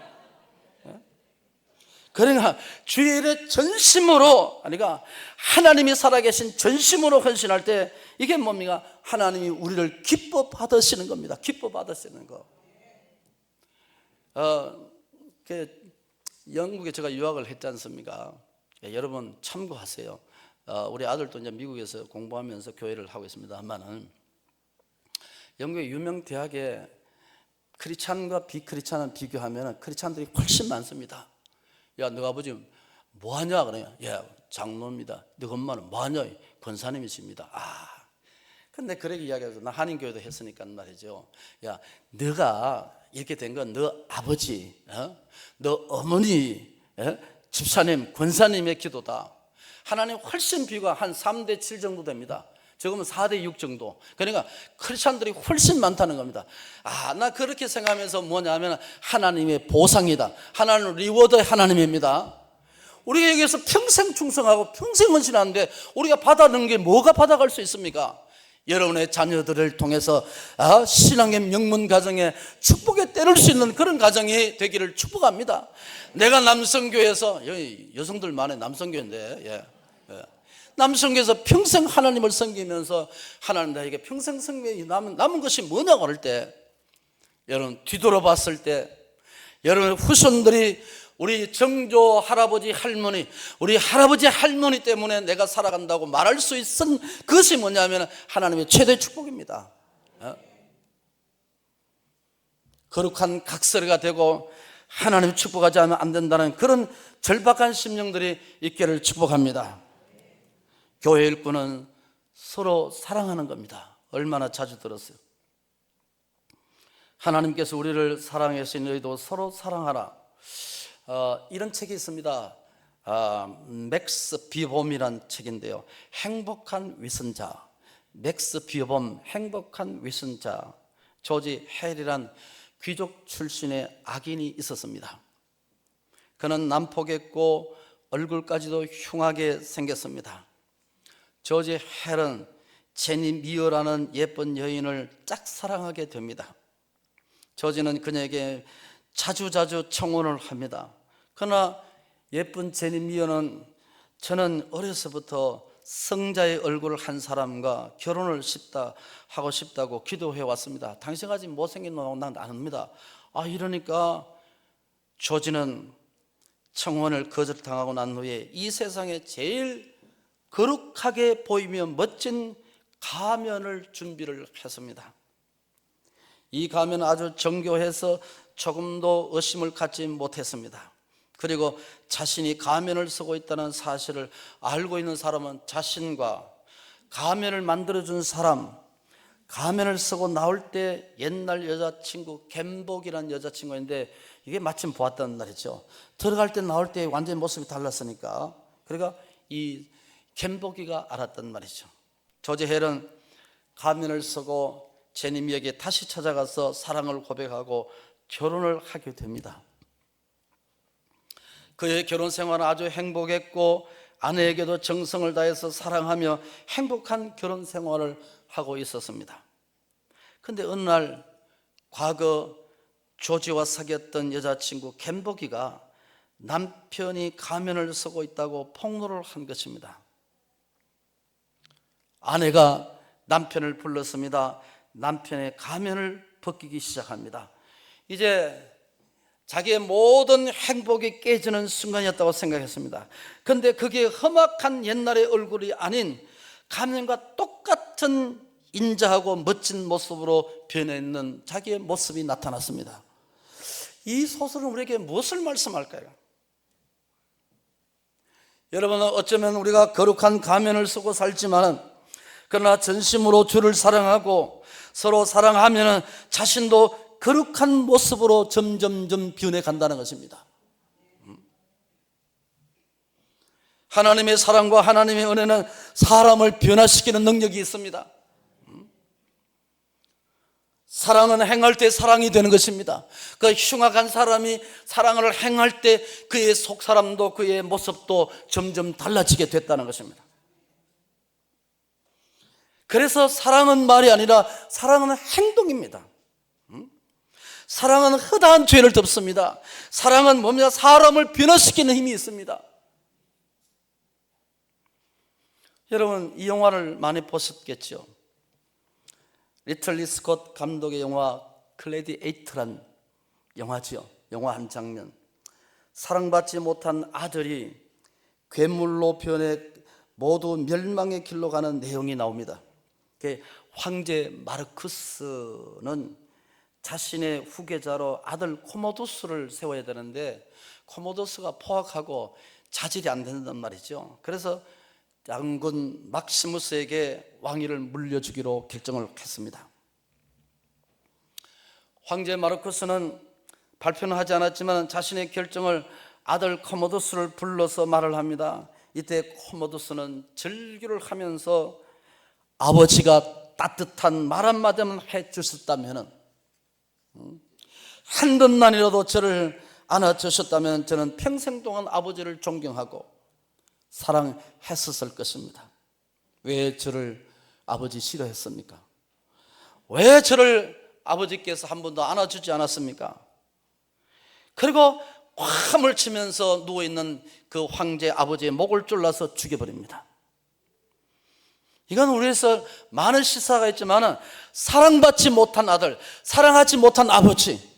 그러니까 주의 일에 전심으로, 그러니까 하나님이 살아계신 전심으로 헌신할 때 이게 뭡니까? 하나님이 우리를 기뻐 받으시는 겁니다. 기뻐 받으시는 거. 영국에 제가 유학을 했지 않습니까? 여러분 참고하세요. 우리 아들도 이제 미국에서 공부하면서 교회를 하고 있습니다만은 영국의 유명 대학에 크리스찬과 비크리스찬을 비교하면 크리스찬들이 훨씬 많습니다. 야, 너가 아버지 뭐하냐? 그러냐? 야, 장로입니다. 너 엄마는 뭐하냐? 권사님이십니다. 근데 그렇게 이야기해서 나 한인교회도 했으니까 말이죠. 야, 너가 이렇게 된 건 너 아버지, 너 어머니, 집사님, 권사님의 기도다. 하나님 훨씬 비가 한 3대 7 정도 됩니다. 적으면 4대 6 정도. 그러니까 크리스찬들이 훨씬 많다는 겁니다. 나 그렇게 생각하면서 뭐냐면 하나님의 보상이다. 하나님 리워드 하나님입니다. 우리가 여기서 평생 충성하고 평생 헌신하는데 우리가 받아는 게 뭐가 받아갈 수 있습니까? 여러분의 자녀들을 통해서 신앙의 명문 가정에 축복의 때를 수 있는 그런 가정이 되기를 축복합니다. 내가 남성교회에서 여기 여성들 많은 남성교회인데 남성교회에서 평생 하나님을 섬기면서 하나님 나에게 평생 성명이 남은 것이 뭐냐고 할 때 여러분 뒤돌아봤을 때 여러분 후손들이 우리 정조 할아버지 할머니 우리 할아버지 할머니 때문에 내가 살아간다고 말할 수 있은 그것이 뭐냐면 하나님의 최대 축복입니다. 거룩한 각설이가 되고 하나님 축복하지 않으면 안 된다는 그런 절박한 심령들이 있기를 축복합니다. 교회 일꾼은 서로 사랑하는 겁니다. 얼마나 자주 들었어요. 하나님께서 우리를 사랑하신 너희도 서로 사랑하라. 이런 책이 있습니다. 맥스 비범이라는 책인데요. 행복한 위선자. 맥스 비범 행복한 위선자. 조지 헬이란 귀족 출신의 악인이 있었습니다. 그는 난폭했고 얼굴까지도 흉하게 생겼습니다. 조지 헬은 제니 미어라는 예쁜 여인을 짝사랑하게 됩니다. 조지는 그녀에게 자주자주 청혼을 합니다. 그러나 예쁜 제니 미어는 저는 어려서부터 성자의 얼굴을 한 사람과 결혼을 하고 싶다고 기도해 왔습니다. 당신까지 못생긴 놈하고 난 압니다. 이러니까 조지는 청혼을 거절당하고 난 후에 이 세상에 제일 거룩하게 보이며 멋진 가면을 준비를 했습니다. 이 가면은 아주 정교해서 조금도 의심을 갖지 못했습니다. 그리고 자신이 가면을 쓰고 있다는 사실을 알고 있는 사람은 자신과 가면을 만들어준 사람, 가면을 쓰고 나올 때 옛날 여자친구 갬복이라는 여자친구인데 이게 마침 보았다는 말이죠. 들어갈 때 나올 때 완전히 모습이 달랐으니까 그러니까 이 갬복이가 알았단 말이죠. 조지 헬은 가면을 쓰고 제니미에게 다시 찾아가서 사랑을 고백하고 결혼을 하게 됩니다. 그의 결혼 생활은 아주 행복했고 아내에게도 정성을 다해서 사랑하며 행복한 결혼 생활을 하고 있었습니다. 그런데 어느 날 과거 조지와 사귀었던 여자친구 갬복이가 남편이 가면을 쓰고 있다고 폭로를 한 것입니다. 아내가 남편을 불렀습니다. 남편의 가면을 벗기기 시작합니다. 이제 자기의 모든 행복이 깨지는 순간이었다고 생각했습니다. 그런데 그게 험악한 옛날의 얼굴이 아닌 가면과 똑같은 인자하고 멋진 모습으로 변해있는 자기의 모습이 나타났습니다. 이 소설은 우리에게 무엇을 말씀할까요? 여러분은 어쩌면 우리가 거룩한 가면을 쓰고 살지만 그러나 전심으로 주를 사랑하고 서로 사랑하면 자신도 거룩한 모습으로 점점점 변해 간다는 것입니다. 하나님의 사랑과 하나님의 은혜는 사람을 변화시키는 능력이 있습니다. 사랑은 행할 때 사랑이 되는 것입니다. 그 흉악한 사람이 사랑을 행할 때 그의 속사람도 그의 모습도 점점 달라지게 됐다는 것입니다. 그래서 사랑은 말이 아니라 사랑은 행동입니다. 사랑은 허다한 죄를 덮습니다. 사랑은 뭡니까? 사람을 변화시키는 힘이 있습니다. 여러분, 이 영화를 많이 보셨겠죠? 리틀리 스콧 감독의 영화 글래디에이터란 영화죠. 영화 한 장면. 사랑받지 못한 아들이 괴물로 변해 모두 멸망의 길로 가는 내용이 나옵니다. 황제 마르쿠스는 자신의 후계자로 아들 코모두스를 세워야 되는데 코모두스가 포악하고 자질이 안 된단 말이죠. 그래서 장군 막시무스에게 왕위를 물려주기로 결정을 했습니다. 황제 마르쿠스는 발표는 하지 않았지만 자신의 결정을 아들 코모두스를 불러서 말을 합니다. 이때 코모두스는 절규를 하면서 아버지가 따뜻한 말 한마디만 해주셨다면, 한 번만이라도 저를 안아주셨다면 저는 평생 동안 아버지를 존경하고 사랑했었을 것입니다. 왜 저를 아버지 싫어했습니까? 왜 저를 아버지께서 한 번도 안아주지 않았습니까? 그리고 뺨을 치면서 누워있는 그 황제 아버지의 목을 졸라서 죽여버립니다. 이건 우리에서 많은 시사가 있지만 사랑받지 못한 아들, 사랑하지 못한 아버지,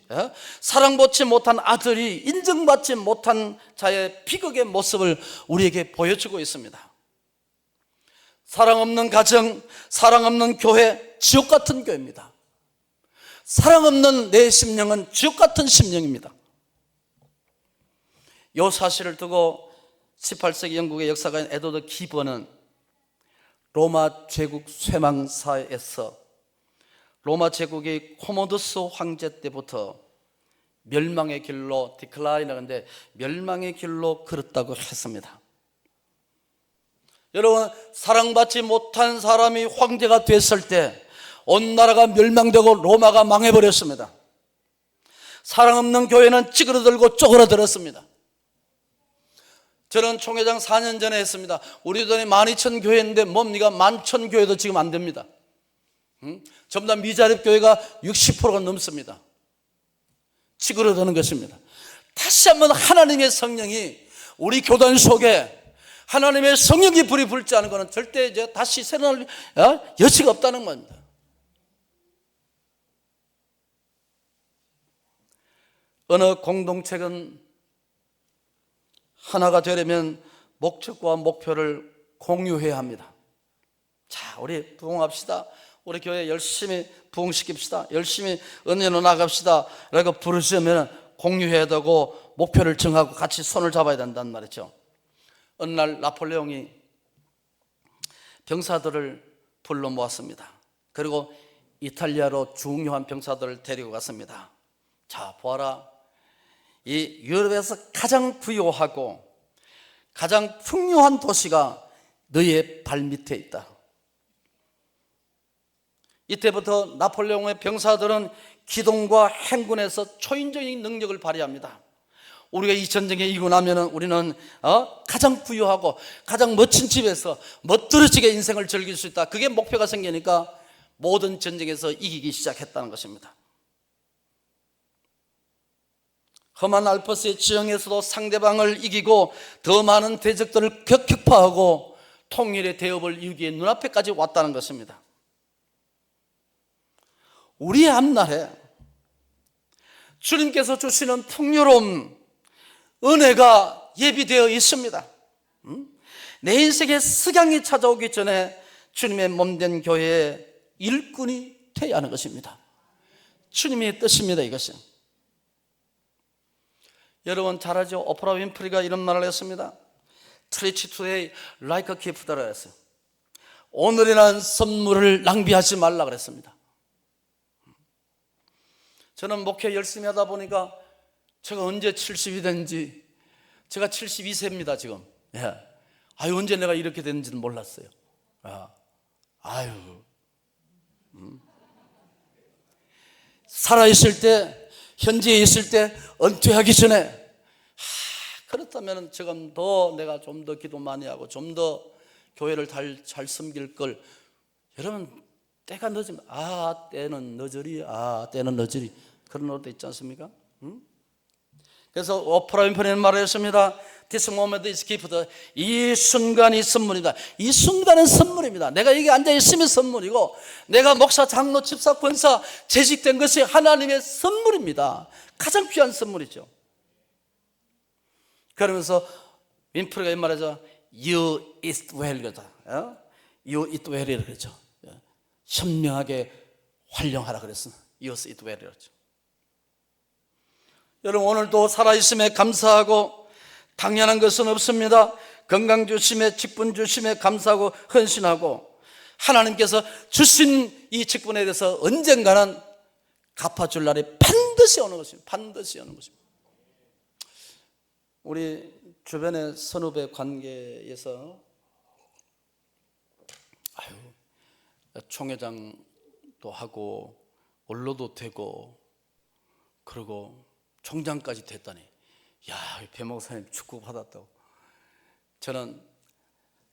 사랑받지 못한 아들이 인정받지 못한 자의 비극의 모습을 우리에게 보여주고 있습니다. 사랑 없는 가정, 사랑 없는 교회, 지옥 같은 교회입니다. 사랑 없는 내 심령은 지옥 같은 심령입니다. 이 사실을 두고 18세기 영국의 역사가인 에드워드 기버는 로마 제국 쇠망사에서 로마 제국이 코모두스 황제 때부터 멸망의 길로 디클라인하는데 멸망의 길로 걸었다고 했습니다. 여러분, 사랑받지 못한 사람이 황제가 됐을 때 온 나라가 멸망되고 로마가 망해버렸습니다. 사랑 없는 교회는 찌그러들고 쪼그라들었습니다. 저는 총회장 4년 전에 했습니다. 우리 돈이 12,000 교회인데 뭡니까? 11,000 교회도 지금 안 됩니다. 전부 다 미자립 교회가 60%가 넘습니다. 찌그러드는 것입니다. 다시 한번 하나님의 성령이 우리 교단 속에 하나님의 성령이 불이 불지 않은 것은 절대 이제 다시 새로운 여지가 없다는 겁니다. 어느 공동체는 하나가 되려면 목적과 목표를 공유해야 합니다. 자, 우리 부흥합시다. 우리 교회 열심히 부흥시킵시다. 열심히 은혜로 나갑시다. 라고 부르시면 공유해야 되고 목표를 정하고 같이 손을 잡아야 된다는 말이죠. 어느 날 나폴레옹이 병사들을 불러 모았습니다. 그리고 이탈리아로 중요한 병사들을 데리고 갔습니다. 자, 보아라. 이 유럽에서 가장 부유하고 가장 풍요한 도시가 너의 발밑에 있다. 이때부터 나폴레옹의 병사들은 기동과 행군에서 초인적인 능력을 발휘합니다. 우리가 이 전쟁에 이기고 나면 우리는 가장 부유하고 가장 멋진 집에서 멋들어지게 인생을 즐길 수 있다. 그게 목표가 생기니까 모든 전쟁에서 이기기 시작했다는 것입니다. 험한 알프스의 지형에서도 상대방을 이기고 더 많은 대적들을 격파하고 통일의 대업을 이루기에 눈앞에까지 왔다는 것입니다. 우리의 앞날에 주님께서 주시는 풍요로움, 은혜가 예비되어 있습니다. 내 인생에 석양이 찾아오기 전에 주님의 몸된 교회의 일꾼이 되어야 하는 것입니다. 주님의 뜻입니다. 이것은 여러분 잘 알죠? 오프라 윈프리가 이런 말을 했습니다. Treat today like a gift라고 했어요. 오늘에 난 선물을 낭비하지 말라 그랬습니다. 저는 목회 열심히 하다 보니까 제가 언제 70이 된지, 제가 72세입니다 지금. 아유, 언제 내가 이렇게 됐는지는 몰랐어요. 아유, 살아있을 때, 현지에 있을 때, 은퇴하기 전에, 그렇다면 지금 더 내가 좀 더 기도 많이 하고 좀 더 교회를 잘 섬길 걸. 여러분, 때가 늦으면 때는 늦으리, 때는 늦으리, 그런 노래도 있지 않습니까? 그래서 오프라 윈프리는 말했습니다. This moment is gift. 이 순간이 선물이다. 이 순간은 선물입니다. 내가 여기 앉아있으면 선물이고, 내가 목사, 장로, 집사, 권사 재직된 것이 하나님의 선물입니다. 가장 귀한 선물이죠. 그러면서 윈프리가 이 말하죠. You eat well, 그러죠. You eat well, 그러죠. 현명하게 활용하라 그랬습니다. You eat well, 그러죠. 여러분, 오늘도 살아있음에 감사하고 당연한 것은 없습니다. 건강 주심에, 직분 주심에 감사하고 헌신하고, 하나님께서 주신 이 직분에 대해서 언젠가는 갚아줄 날이 반드시 오는 것입니다. 반드시 오는 것입니다. 우리 주변의 선후배 관계에서 총회장도 하고 원로도 되고 그리고 총장까지 됐다니, 배 목사님 축복받았다고. 저는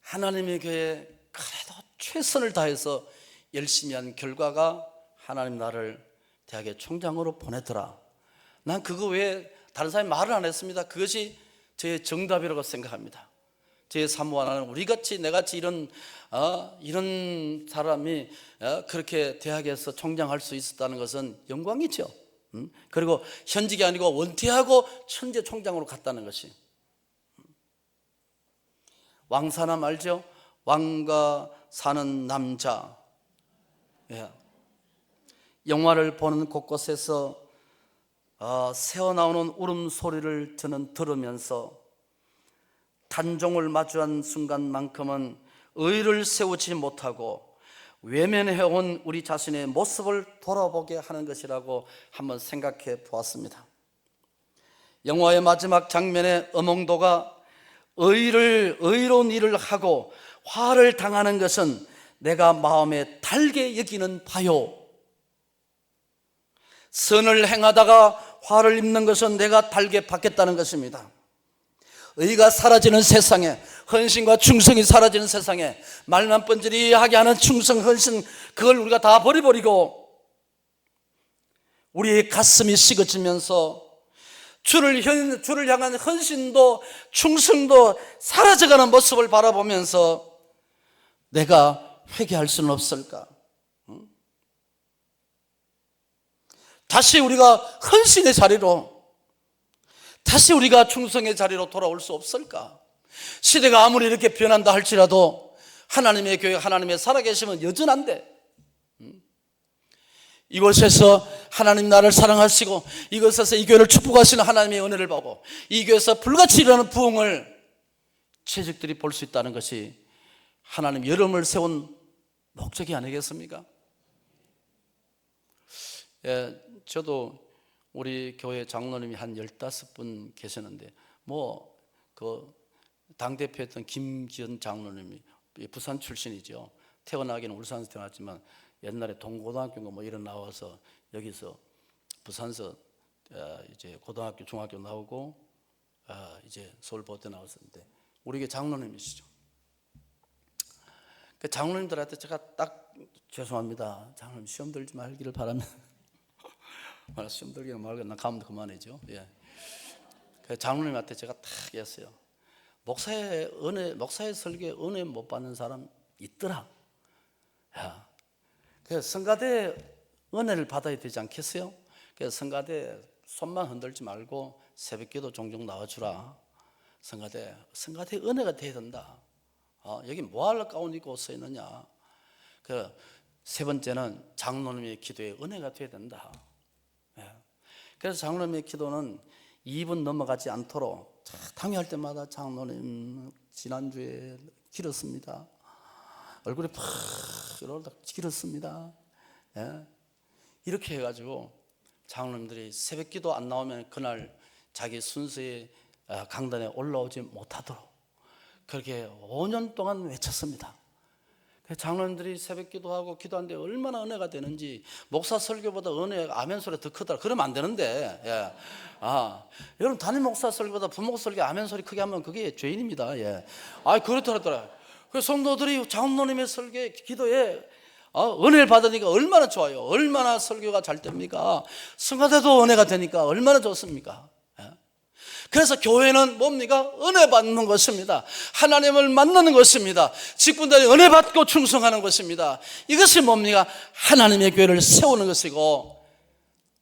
하나님의 교회에 그래도 최선을 다해서 열심히 한 결과가 하나님 나를 대학의 총장으로 보내더라. 난 그거 외에 다른 사람이 말을 안 했습니다. 그것이 저의 정답이라고 생각합니다. 제 사모하는 우리같이, 내같이 이런 사람이 그렇게 대학에서 총장할 수 있었다는 것은 영광이죠. 그리고 현직이 아니고 원퇴하고 천재 총장으로 갔다는 것이. 왕사남 알죠? 왕과 사는 남자. 영화를 보는 곳곳에서 새어나오는 울음소리를 저는 들으면서 단종을 마주한 순간만큼은 의를 세우지 못하고 외면해온 우리 자신의 모습을 돌아보게 하는 것이라고 한번 생각해 보았습니다. 영화의 마지막 장면에 어몽도가 의로운 일을 하고 화를 당하는 것은 내가 마음에 달게 여기는 바요, 선을 행하다가 화를 입는 것은 내가 달게 받겠다는 것입니다. 의가 사라지는 세상에, 헌신과 충성이 사라지는 세상에 말만 번지르하게 하는 충성, 헌신, 그걸 우리가 다 버려버리고 우리의 가슴이 식어지면서 주를 향한 헌신도 충성도 사라져가는 모습을 바라보면서 내가 회개할 수는 없을까? 다시 우리가 헌신의 자리로, 다시 우리가 충성의 자리로 돌아올 수 없을까? 시대가 아무리 이렇게 변한다 할지라도 하나님의 교회, 하나님의 살아계심은 여전한데, 이곳에서 하나님 나를 사랑하시고 이곳에서 이 교회를 축복하시는 하나님의 은혜를 보고 이 교회에서 불같이 일어나는 부흥을 체직들이 볼 수 있다는 것이 하나님 여름을 세운 목적이 아니겠습니까? 저도 우리 교회 장로님이 한 15분 계시는데, 그 당대표였던 김지연 장로님이 부산 출신이죠. 태어나기는 울산에서 태어났지만 옛날에 동고등학교인가 이런 나와서 여기서 부산서 이제 고등학교, 중학교 나오고 이제 서울보대 나왔었는데 우리 교회 장로님이시죠. 그 장로님들한테 제가 딱, 죄송합니다, 장로님 시험 들지 말기를 바랍니다. 시험 들기는 말고 나 가면 그만해죠. 그 장로님한테 제가 딱 했어요. 목사의 은혜, 목사의 설교에 은혜 못 받는 사람 있더라. 그래서 성가대 은혜를 받아야 되지 않겠어요? 그래서 성가대 손만 흔들지 말고 새벽기도 종종 나와주라. 성가대 은혜가 돼야 된다. 여기 뭐하러 가운 입고 서 있느냐. 세 번째는 장로님의 기도에 은혜가 돼야 된다. 그래서 장로님의 기도는 2분 넘어가지 않도록 당회할 때마다 장로님 지난주에 길었습니다. 얼굴이 팍 이러다 길었습니다. 이렇게 해가지고 장로님들이 새벽기도 안 나오면 그날 자기 순서에 강단에 올라오지 못하도록 그렇게 5년 동안 외쳤습니다. 장로님들이 새벽 기도하고 기도하는데 얼마나 은혜가 되는지, 목사 설교보다 은혜 아멘 소리 더 크더라. 그러면 안 되는데, 예. 여러분 담임 목사 설교보다 부목사 설교 아멘 소리 크게 하면 그게 죄인입니다. 예. 그렇더라. 그 성도들이 장로님의 설교에 기도에 은혜를 받으니까 얼마나 좋아요. 얼마나 설교가 잘 됩니까? 성가대도 은혜가 되니까 얼마나 좋습니까? 그래서 교회는 뭡니까? 은혜 받는 것입니다. 하나님을 만나는 것입니다. 직분들이 은혜 받고 충성하는 것입니다. 이것이 뭡니까? 하나님의 교회를 세우는 것이고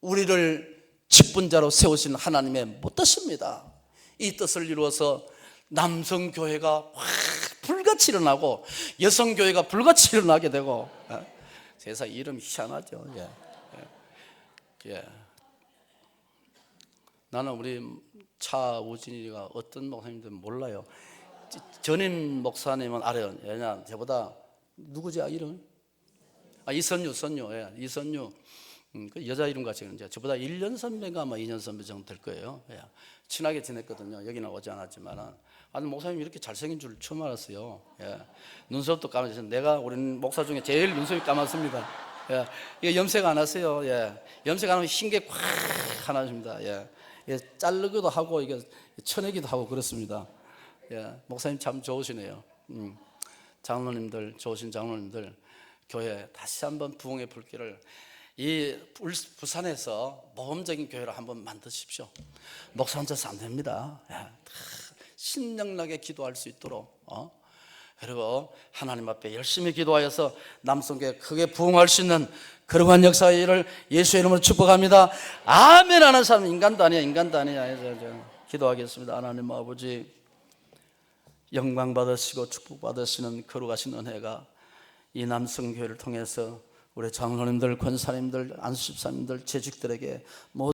우리를 직분자로 세우신 하나님의 뜻입니다. 이 뜻을 이루어서 남성교회가 불같이 일어나고 여성교회가 불같이 일어나게 되고, 세상 이름 희한하죠. 예. 나는 우리 차우진이가 어떤 목사님인지 몰라요. 전임 목사님은 알아요. 왜냐, 저보다 누구지 이름? 이선유. 예, 이선유. 그 여자 이름 같이 이제 저보다 1년 선배가 아마 2년 선배 정도 될 거예요. 예. 친하게 지냈거든요. 여기는 오지 않았지만. 목사님이 이렇게 잘생긴 줄 처음 알았어요. 예. 눈썹도 까맣죠. 내가 우리 목사 중에 제일 눈썹이 까맣습니다. 예. 이게 염색 안 하세요. 예. 염색 안 하면 흰 게 콱 하나십니다. 예. 자르기도 하고 이게 쳐내기도 하고 그렇습니다. 예, 목사님 참 좋으시네요. 장로님들, 좋으신 장로님들, 교회 다시 한번 부흥의 불길을 이 부산에서 모험적인 교회를 한번 만드십시오. 목사 혼자서 안 됩니다. 예, 신명나게 기도할 수 있도록 그리고 하나님 앞에 열심히 기도하여서 남성교회 크게 부흥할 수 있는 그러한 역사의 일을 예수의 이름으로 축복합니다. 아멘 하는 사람 인간도 아니야. 기도하겠습니다. 하나님 아버지, 영광 받으시고 축복 받으시는 거룩하신 은혜가 이 남성교회를 통해서 우리 장로님들, 권사님들, 안수집사님들, 재직들에게 모두